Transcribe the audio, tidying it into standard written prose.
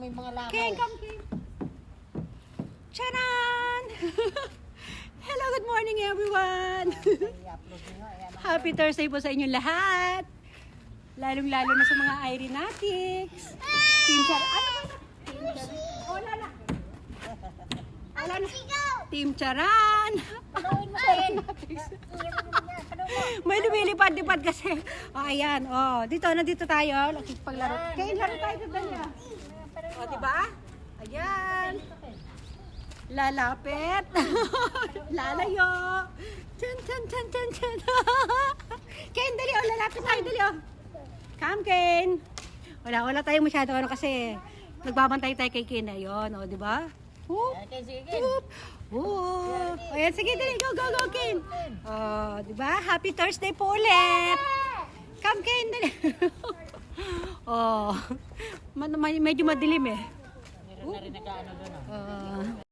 mo yung mga langaw. King, come, King. Charan! Hello, good morning everyone! I-upload nyo nga. Ayan, Happy Thursday po sa inyong lahat. Lalong-lalo na sa mga Irenatics. Team Charan. Ano ba? Oh, lala. Wala na. Team Charan. Panuhin mo sa Irenatics. May lumilipad-lipad kasi. Oh, ayan. Oh, nandito tayo. Paglaro. Kaya laro tayo sa danya. Oh, diba? Ayan. Lalapit. Lalayo. Chan, chan, chan, chan, chan. Ken, dali. Oh, lalapit tayo. Dali. Oh. Come, Ken. Wala tayo masyado kasi nagbabantay tayo kay Ken. Ayun. Oh, diba? Whoop. Sige. Whoop. Whoop. Ayan, sige, dali. Go, Ken. Oh, diba? Happy Thursday po ulit. Come, Ken, dali. Oh, medyo madilim eh. Meron na rin nag-ano doon. Oh.